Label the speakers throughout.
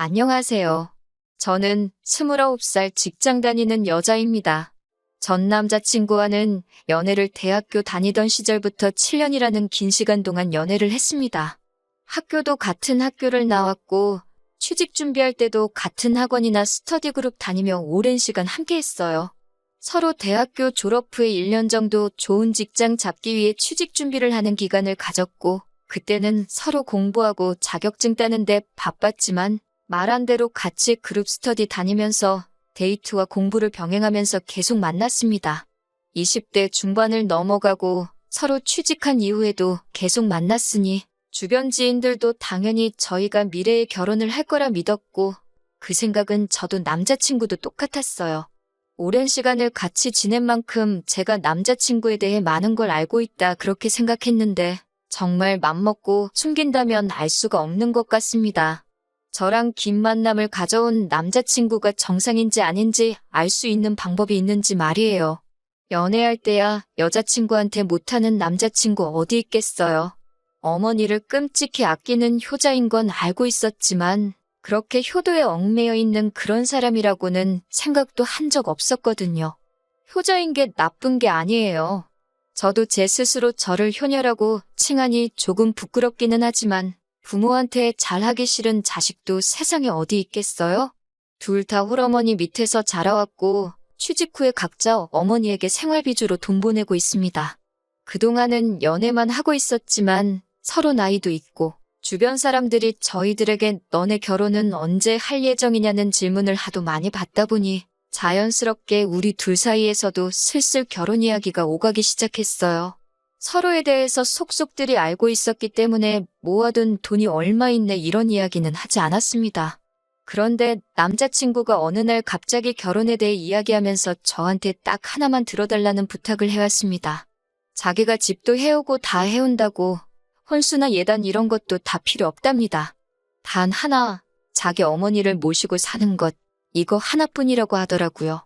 Speaker 1: 안녕하세요. 저는 29살 직장 다니는 여자입니다. 전 남자친구와는 연애를 대학교 다니던 시절부터 7년이라는 긴 시간 동안 연애를 했습니다. 학교도 같은 학교를 나왔고 취직 준비할 때도 같은 학원이나 스터디 그룹 다니며 오랜 시간 함께 했어요. 서로 대학교 졸업 후에 1년 정도 좋은 직장 잡기 위해 취직 준비를 하는 기간을 가졌고 그때는 서로 공부하고 자격증 따는데 바빴지만 말한 대로 같이 그룹 스터디 다니면서 데이트와 공부를 병행하면서 계속 만났습니다. 20대 중반을 넘어가고 서로 취직한 이후에도 계속 만났으니 주변 지인들도 당연히 저희가 미래에 결혼을 할 거라 믿었고 그 생각은 저도 남자친구도 똑같았어요. 오랜 시간을 같이 지낸 만큼 제가 남자친구에 대해 많은 걸 알고 있다 그렇게 생각했는데 정말 맘먹고 숨긴다면 알 수가 없는 것 같습니다. 저랑 긴 만남을 가져온 남자친구가 정상인지 아닌지 알 수 있는 방법이 있는지 말이에요. 연애할 때야 여자친구한테 못하는 남자친구 어디 있겠어요. 어머니를 끔찍히 아끼는 효자인 건 알고 있었지만 그렇게 효도에 얽매여 있는 그런 사람이라고는 생각도 한 적 없었거든요. 효자인 게 나쁜 게 아니에요. 저도 제 스스로 저를 효녀라고 칭하니 조금 부끄럽기는 하지만 부모한테 잘하기 싫은 자식도 세상에 어디 있겠어요? 둘 다 홀어머니 밑에서 자라왔고 취직 후에 각자 어머니에게 생활비주로 돈 보내고 있습니다. 그동안은 연애만 하고 있었지만 서로 나이도 있고 주변 사람들이 저희들에게 너네 결혼은 언제 할 예정이냐는 질문을 하도 많이 받다 보니 자연스럽게 우리 둘 사이에서도 슬슬 결혼 이야기가 오가기 시작했어요. 서로에 대해서 속속들이 알고 있었기 때문에 모아둔 돈이 얼마 있네 이런 이야기는 하지 않았습니다. 그런데 남자친구가 어느 날 갑자기 결혼에 대해 이야기하면서 저한테 딱 하나만 들어달라는 부탁을 해왔습니다. 자기가 집도 해오고 다 해온다고 혼수나 예단 이런 것도 다 필요 없답니다. 단 하나, 자기 어머니를 모시고 사는 것, 이거 하나뿐이라고 하더라고요.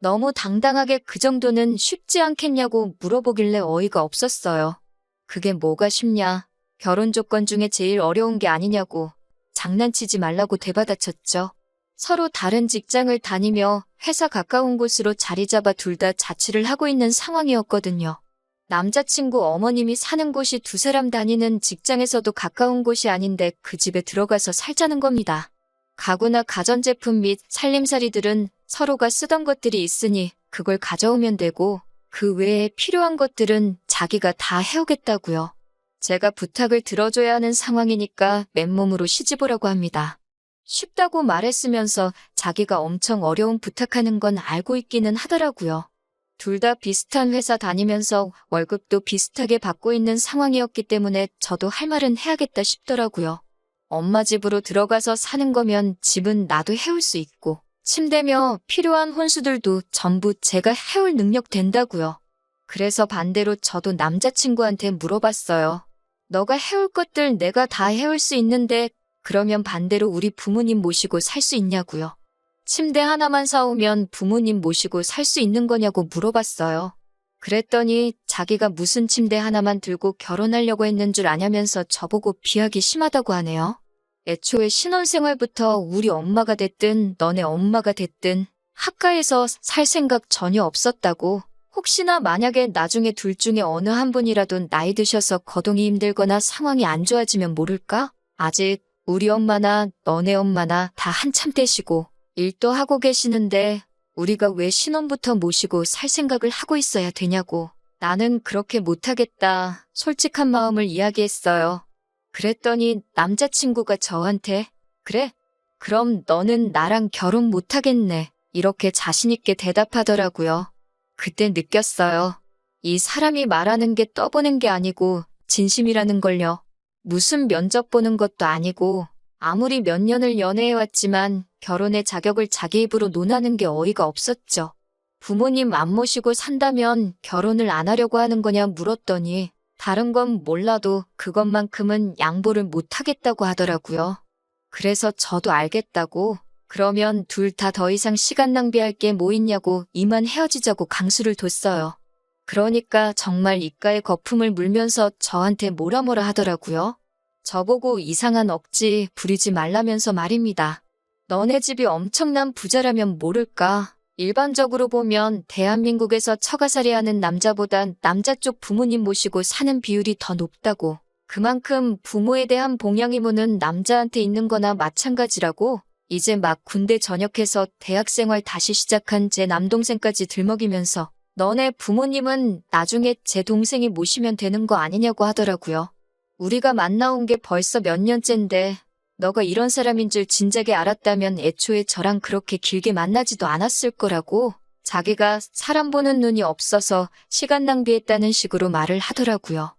Speaker 1: 너무 당당하게 그 정도는 쉽지 않겠냐고 물어보길래 어이가 없었어요. 그게 뭐가 쉽냐? 결혼 조건 중에 제일 어려운 게 아니냐고 장난치지 말라고 되받아쳤죠. 서로 다른 직장을 다니며 회사 가까운 곳으로 자리 잡아 둘 다 자취를 하고 있는 상황이었거든요. 남자친구 어머님이 사는 곳이 두 사람 다니는 직장에서도 가까운 곳이 아닌데 그 집에 들어가서 살자는 겁니다. 가구나 가전제품 및 살림살이들은 서로가 쓰던 것들이 있으니 그걸 가져오면 되고 그 외에 필요한 것들은 자기가 다 해오겠다고요. 제가 부탁을 들어줘야 하는 상황이니까 맨몸으로 시집오라고 합니다. 쉽다고 말했으면서 자기가 엄청 어려운 부탁하는 건 알고 있기는 하더라고요. 둘 다 비슷한 회사 다니면서 월급도 비슷하게 받고 있는 상황이었기 때문에 저도 할 말은 해야겠다 싶더라고요. 엄마 집으로 들어가서 사는 거면 집은 나도 해올 수 있고 침대며 필요한 혼수들도 전부 제가 해올 능력 된다고요. 그래서 반대로 저도 남자친구한테 물어봤어요. 너가 해올 것들 내가 다 해올 수 있는데 그러면 반대로 우리 부모님 모시고 살 수 있냐고요. 침대 하나만 사오면 부모님 모시고 살 수 있는 거냐고 물어봤어요. 그랬더니 자기가 무슨 침대 하나만 들고 결혼하려고 했는 줄 아냐면서 저보고 비하기 심하다고 하네요. 애초에 신혼생활부터 우리 엄마가 됐든 너네 엄마가 됐든 학가에서 살 생각 전혀 없었다고. 혹시나 만약에 나중에 둘 중에 어느 한 분이라도 나이 드셔서 거동이 힘들거나 상황이 안 좋아지면 모를까? 아직 우리 엄마나 너네 엄마나 다 한참 되시고 일도 하고 계시는데 우리가 왜 신혼부터 모시고 살 생각을 하고 있어야 되냐고. 나는 그렇게 못하겠다. 솔직한 마음을 이야기했어요. 그랬더니 남자친구가 저한테 그래? 그럼 너는 나랑 결혼 못하겠네. 이렇게 자신있게 대답하더라고요. 그때 느꼈어요. 이 사람이 말하는 게 떠보는 게 아니고 진심이라는 걸요. 무슨 면접 보는 것도 아니고 아무리 몇 년을 연애해왔지만 결혼의 자격을 자기 입으로 논하는 게 어이가 없었죠. 부모님 안 모시고 산다면 결혼을 안 하려고 하는 거냐 물었더니 다른 건 몰라도 그것만큼은 양보를 못 하겠다고 하더라고요. 그래서 저도 알겠다고 그러면 둘 다 더 이상 시간 낭비할 게 뭐 있냐고 이만 헤어지자고 강수를 뒀어요. 그러니까 정말 입가에 거품을 물면서 저한테 뭐라 하더라고요. 저보고 이상한 억지 부리지 말라면서 말입니다. 너네 집이 엄청난 부자라면 모를까? 일반적으로 보면 대한민국에서 처가살이하는 남자보단 남자 쪽 부모님 모시고 사는 비율이 더 높다고. 그만큼 부모에 대한 봉양 의무는 남자한테 있는 거나 마찬가지라고. 이제 막 군대 전역해서 대학생활 다시 시작한 제 남동생까지 들먹이면서 너네 부모님은 나중에 제 동생이 모시면 되는 거 아니냐고 하더라고요. 우리가 만나온 게 벌써 몇 년째인데 너가 이런 사람인 줄 진작에 알았다면 애초에 저랑 그렇게 길게 만나지도 않았을 거라고. 자기가 사람 보는 눈이 없어서 시간 낭비했다는 식으로 말을 하더라고요.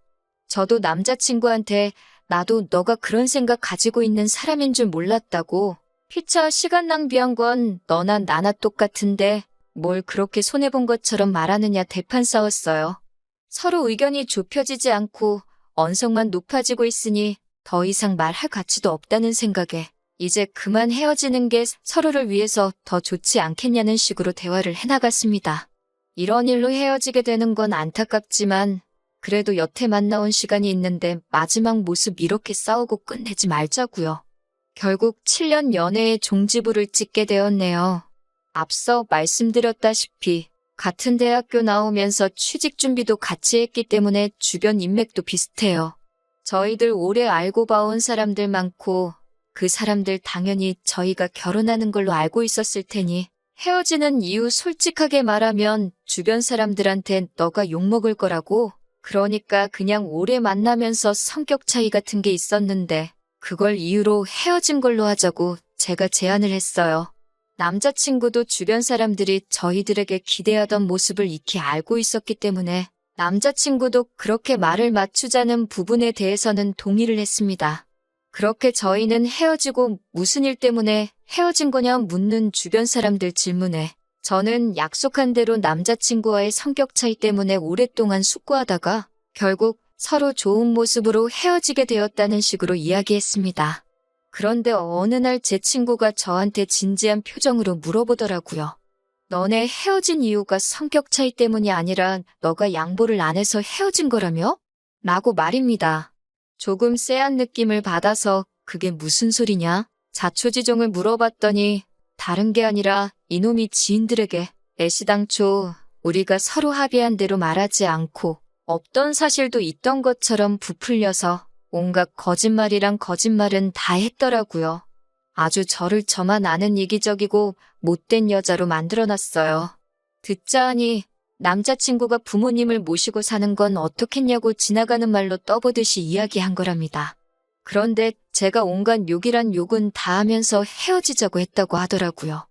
Speaker 1: 저도 남자친구한테 나도 너가 그런 생각 가지고 있는 사람인 줄 몰랐다고. 피차 시간 낭비한 건 너나 나나 똑같은데 뭘 그렇게 손해본 것처럼 말하느냐 대판 싸웠어요. 서로 의견이 좁혀지지 않고 언성만 높아지고 있으니 더 이상 말할 가치도 없다는 생각에 이제 그만 헤어지는 게 서로를 위해서 더 좋지 않겠냐는 식으로 대화를 해나갔습니다. 이런 일로 헤어지게 되는 건 안타깝지만 그래도 여태 만나온 시간이 있는데 마지막 모습 이렇게 싸우고 끝내지 말자고요. 결국 7년 연애에 종지부를 찍게 되었네요. 앞서 말씀드렸다시피 같은 대학교 나오면서 취직 준비도 같이 했기 때문에 주변 인맥도 비슷해요. 저희들 오래 알고 봐온 사람들 많고 그 사람들 당연히 저희가 결혼하는 걸로 알고 있었을 테니 헤어지는 이유 솔직하게 말하면 주변 사람들한테 너가 욕먹을 거라고. 그러니까 그냥 오래 만나면서 성격 차이 같은 게 있었는데 그걸 이유로 헤어진 걸로 하자고 제가 제안을 했어요. 남자친구도 주변 사람들이 저희들에게 기대하던 모습을 익히 알고 있었기 때문에 남자친구도 그렇게 말을 맞추자는 부분에 대해서는 동의를 했습니다. 그렇게 저희는 헤어지고 무슨 일 때문에 헤어진 거냐 묻는 주변 사람들 질문에 저는 약속한 대로 남자친구와의 성격 차이 때문에 오랫동안 숙고하다가 결국 서로 좋은 모습으로 헤어지게 되었다는 식으로 이야기했습니다. 그런데 어느 날 제 친구가 저한테 진지한 표정으로 물어보더라고요. 너네 헤어진 이유가 성격 차이 때문이 아니라 너가 양보를 안 해서 헤어진 거라며? 라고 말입니다. 조금 쎄한 느낌을 받아서 그게 무슨 소리냐? 자초지종을 물어봤더니 다른 게 아니라 이놈이 지인들에게 애시당초 우리가 서로 합의한 대로 말하지 않고 없던 사실도 있던 것처럼 부풀려서 온갖 거짓말이랑 거짓말은 다 했더라고요. 아주 저를 저만 아는 이기적이고 못된 여자로 만들어놨어요. 듣자 하니 남자친구가 부모님을 모시고 사는 건 어떻겠냐고 지나가는 말로 떠보듯이 이야기한 거랍니다. 그런데 제가 온갖 욕이란 욕은 다 하면서 헤어지자고 했다고 하더라고요.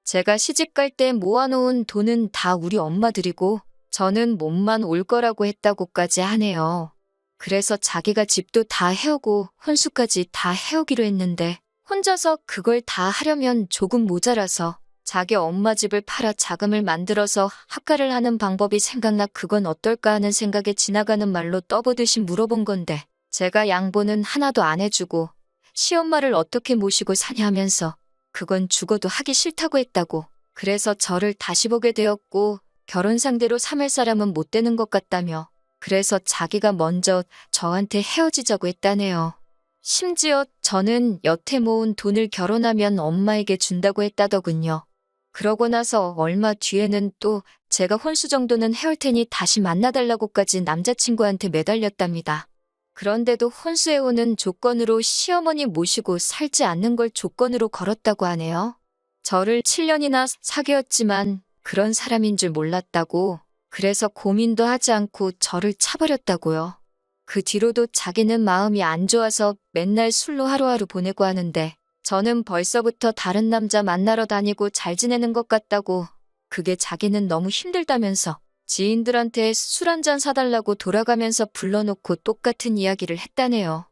Speaker 1: 제가 시집갈 때 모아놓은 돈은 다 우리 엄마 드리고 저는 몸만 올 거라고 했다고까지 하네요. 그래서 자기가 집도 다 해오고 혼수까지 다 해오기로 했는데 혼자서 그걸 다 하려면 조금 모자라서 자기 엄마 집을 팔아 자금을 만들어서 학가를 하는 방법이 생각나 그건 어떨까 하는 생각에 지나가는 말로 떠보듯이 물어본 건데 제가 양보는 하나도 안 해주고 시엄마를 어떻게 모시고 사냐 하면서 그건 죽어도 하기 싫다고 했다고. 그래서 저를 다시 보게 되었고 결혼 상대로 삼을 사람은 못 되는 것 같다며 그래서 자기가 먼저 저한테 헤어지자고 했다네요. 심지어 저는 여태 모은 돈을 결혼하면 엄마에게 준다고 했다더군요. 그러고 나서 얼마 뒤에는 또 제가 혼수 정도는 해올 테니 다시 만나달라고까지 남자친구한테 매달렸답니다. 그런데도 혼수해오는 조건으로 시어머니 모시고 살지 않는 걸 조건으로 걸었다고 하네요. 저를 7년이나 사귀었지만 그런 사람인 줄 몰랐다고. 그래서 고민도 하지 않고 저를 차버렸다고요. 그 뒤로도 자기는 마음이 안 좋아서 맨날 술로 하루하루 보내고 하는데 저는 벌써부터 다른 남자 만나러 다니고 잘 지내는 것 같다고. 그게 자기는 너무 힘들다면서 지인들한테 술 한잔 사달라고 돌아가면서 불러놓고 똑같은 이야기를 했다네요.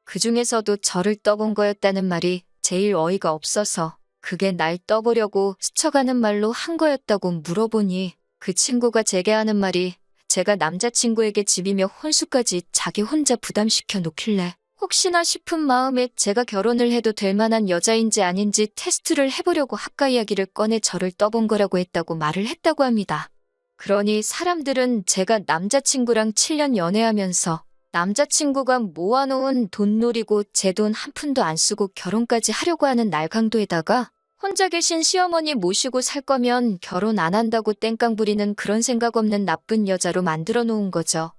Speaker 1: 그중에서도 저를 떠본 거였다는 말이 제일 어이가 없어서 그게 날 떠보려고 스쳐가는 말로 한 거였다고 물어보니 그 친구가 제게 하는 말이 제가 남자친구에게 집이며 혼수까지 자기 혼자 부담시켜 놓길래 혹시나 싶은 마음에 제가 결혼을 해도 될 만한 여자인지 아닌지 테스트를 해보려고 학가 이야기를 꺼내 저를 떠본 거라고 했다고 말을 했다고 합니다. 그러니 사람들은 제가 남자친구랑 7년 연애하면서 남자친구가 모아놓은 돈 노리고 제 돈 한 푼도 안 쓰고 결혼까지 하려고 하는 날강도에다가 혼자 계신 시어머니 모시고 살 거면 결혼 안 한다고 땡깡 부리는 그런 생각 없는 나쁜 여자로 만들어 놓은 거죠.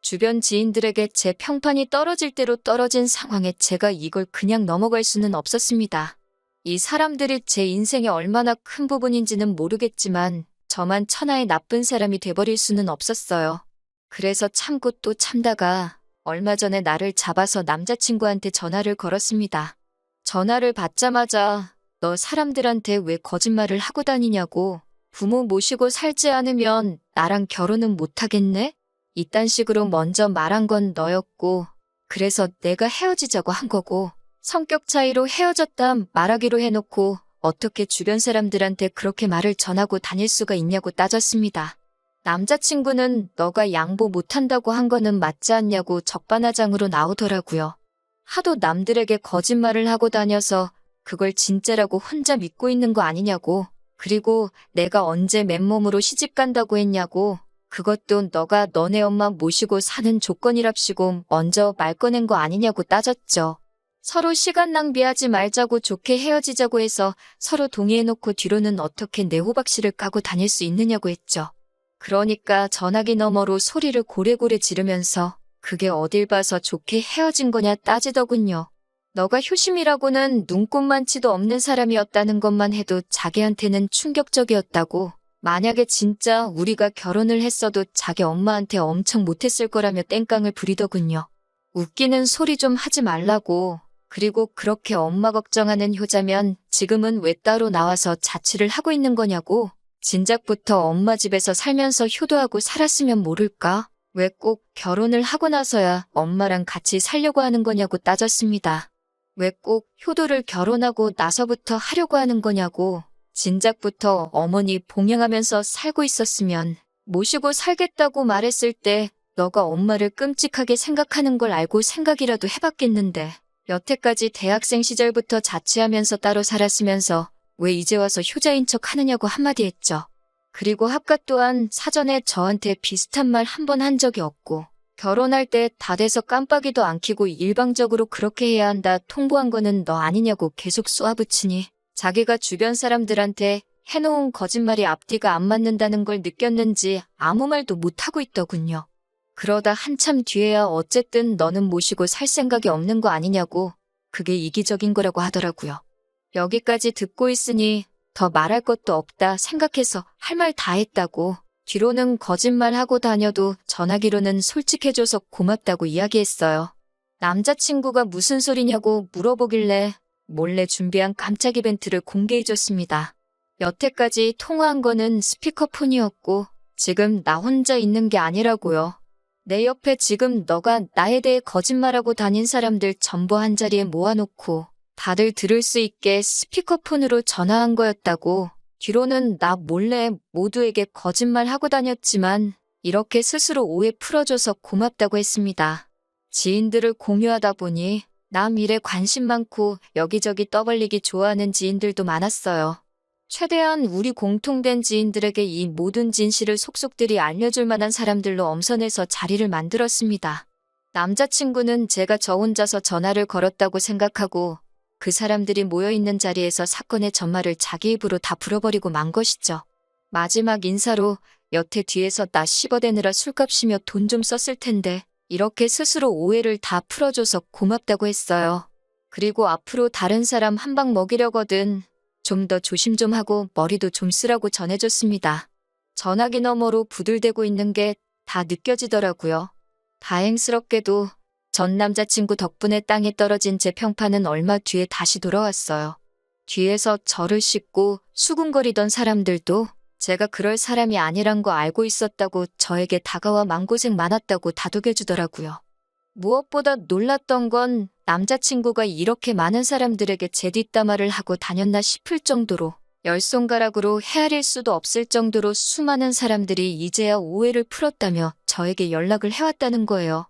Speaker 1: 주변 지인들에게 제 평판이 떨어질 대로 떨어진 상황에 제가 이걸 그냥 넘어갈 수는 없었습니다. 이 사람들이 제 인생에 얼마나 큰 부분인지는 모르겠지만 저만 천하의 나쁜 사람이 돼버릴 수는 없었어요. 그래서 참고 또 참다가 얼마 전에 나를 잡아서 남자친구한테 전화를 걸었습니다. 전화를 받자마자 너 사람들한테 왜 거짓말을 하고 다니냐고, 부모 모시고 살지 않으면 나랑 결혼은 못하겠네? 이딴 식으로 먼저 말한 건 너였고, 그래서 내가 헤어지자고 한 거고, 성격 차이로 헤어졌다 말하기로 해놓고 어떻게 주변 사람들한테 그렇게 말을 전하고 다닐 수가 있냐고 따졌습니다. 남자친구는 너가 양보 못한다고 한 거는 맞지 않냐고 적반하장으로 나오더라고요. 하도 남들에게 거짓말을 하고 다녀서 그걸 진짜라고 혼자 믿고 있는 거 아니냐고, 그리고 내가 언제 맨몸으로 시집 간다고 했냐고, 그것도 너가 너네 엄마 모시고 사는 조건이랍시고 먼저 말 꺼낸 거 아니냐고 따졌죠. 서로 시간 낭비하지 말자고 좋게 헤어지자고 해서 서로 동의해놓고 뒤로는 어떻게 내 호박씨를 까고 다닐 수 있느냐고 했죠. 그러니까 전화기 너머로 소리를 고래고래 지르면서 그게 어딜 봐서 좋게 헤어진 거냐 따지더군요. 너가 효심이라고는 눈꼽만치도 없는 사람이었다는 것만 해도 자기한테는 충격적이었다고, 만약에 진짜 우리가 결혼을 했어도 자기 엄마한테 엄청 못했을 거라며 땡깡을 부리더군요. 웃기는 소리 좀 하지 말라고, 그리고 그렇게 엄마 걱정하는 효자면 지금은 왜 따로 나와서 자취를 하고 있는 거냐고, 진작부터 엄마 집에서 살면서 효도하고 살았으면 모를까? 왜 꼭 결혼을 하고 나서야 엄마랑 같이 살려고 하는 거냐고 따졌습니다. 왜 꼭 효도를 결혼하고 나서부터 하려고 하는 거냐고, 진작부터 어머니 봉양하면서 살고 있었으면 모시고 살겠다고 말했을 때 너가 엄마를 끔찍하게 생각하는 걸 알고 생각이라도 해봤겠는데, 여태까지 대학생 시절부터 자취하면서 따로 살았으면서 왜 이제 와서 효자인 척 하느냐고 한마디 했죠. 그리고 합가 또한 사전에 저한테 비슷한 말 한 번 한 적이 없고, 결혼할 때 다 돼서 깜빡이도 안 켜고 일방적으로 그렇게 해야 한다 통보한 거는 너 아니냐고 계속 쏘아붙이니 자기가 주변 사람들한테 해놓은 거짓말이 앞뒤가 안 맞는다는 걸 느꼈는지 아무 말도 못하고 있더군요. 그러다 한참 뒤에야 어쨌든 너는 모시고 살 생각이 없는 거 아니냐고, 그게 이기적인 거라고 하더라고요. 여기까지 듣고 있으니 더 말할 것도 없다 생각해서 할 말 다 했다고, 뒤로는 거짓말하고 다녀도 전화기로는 솔직해줘서 고맙다고 이야기했어요. 남자친구가 무슨 소리냐고 물어보길래 몰래 준비한 깜짝 이벤트를 공개해줬습니다. 여태까지 통화한 거는 스피커폰이었고 지금 나 혼자 있는 게 아니라고요. 내 옆에 지금 너가 나에 대해 거짓말하고 다닌 사람들 전부 한자리에 모아놓고 다들 들을 수 있게 스피커폰으로 전화한 거였다고. 뒤로는 나 몰래 모두에게 거짓말하고 다녔지만 이렇게 스스로 오해 풀어줘서 고맙다고 했습니다. 지인들을 공유하다 보니 남 일에 관심 많고 여기저기 떠벌리기 좋아하는 지인들도 많았어요. 최대한 우리 공통된 지인들에게 이 모든 진실을 속속들이 알려줄 만한 사람들로 엄선해서 자리를 만들었습니다. 남자친구는 제가 저 혼자서 전화를 걸었다고 생각하고 그 사람들이 모여있는 자리에서 사건의 전말을 자기 입으로 다 불어버리고 만 것이죠. 마지막 인사로 여태 뒤에서 나 씹어대느라 술값이며 돈 좀 썼을 텐데 이렇게 스스로 오해를 다 풀어줘서 고맙다고 했어요. 그리고 앞으로 다른 사람 한 방 먹이려거든 좀 더 조심 좀 하고 머리도 좀 쓰라고 전해줬습니다. 전화기 너머로 부들대고 있는 게 다 느껴지더라고요. 다행스럽게도 전 남자친구 덕분에 땅에 떨어진 제 평판은 얼마 뒤에 다시 돌아왔어요. 뒤에서 저를 씹고 수군거리던 사람들도 제가 그럴 사람이 아니란 거 알고 있었다고 저에게 다가와 맘고생 많았다고 다독여주더라고요. 무엇보다 놀랐던 건 남자친구가 이렇게 많은 사람들에게 제 뒷담화를 하고 다녔나 싶을 정도로 열 손가락으로 헤아릴 수도 없을 정도로 수많은 사람들이 이제야 오해를 풀었다며 저에게 연락을 해왔다는 거예요.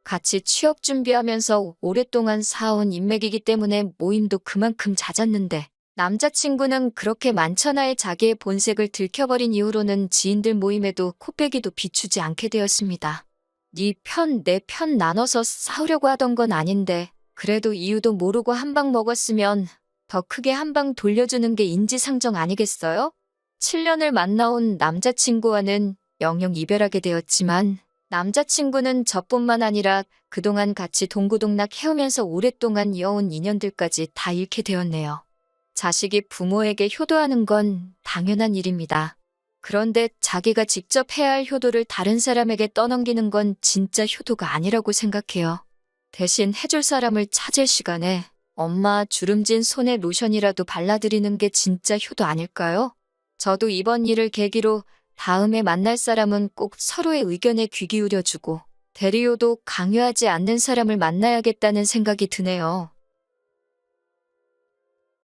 Speaker 1: 같이 취업 준비하면서 오랫동안 쌓아온 인맥이기 때문에 모임도 그만큼 잦았는데 남자친구는 그렇게 만천하에 자기의 본색을 들켜버린 이후로는 지인들 모임에도 코빼기도 비추지 않게 되었습니다. 네 편, 내 편 나눠서 싸우려고 하던 건 아닌데 그래도 이유도 모르고 한 방 먹었으면 더 크게 한 방 돌려주는 게 인지상정 아니겠어요? 7년을 만나온 남자친구와는 영영 이별하게 되었지만 남자친구는 저뿐만 아니라 그동안 같이 동고동락 해오면서 오랫동안 이어온 인연들까지 다 잃게 되었네요. 자식이 부모에게 효도하는 건 당연한 일입니다. 그런데 자기가 직접 해야 할 효도를 다른 사람에게 떠넘기는 건 진짜 효도가 아니라고 생각해요. 대신 해줄 사람을 찾을 시간에 엄마 주름진 손에 로션이라도 발라드리는 게 진짜 효도 아닐까요? 저도 이번 일을 계기로 다음에 만날 사람은 꼭 서로의 의견에 귀 기울여주고 대리효도 강요하지 않는 사람을 만나야겠다는 생각이 드네요.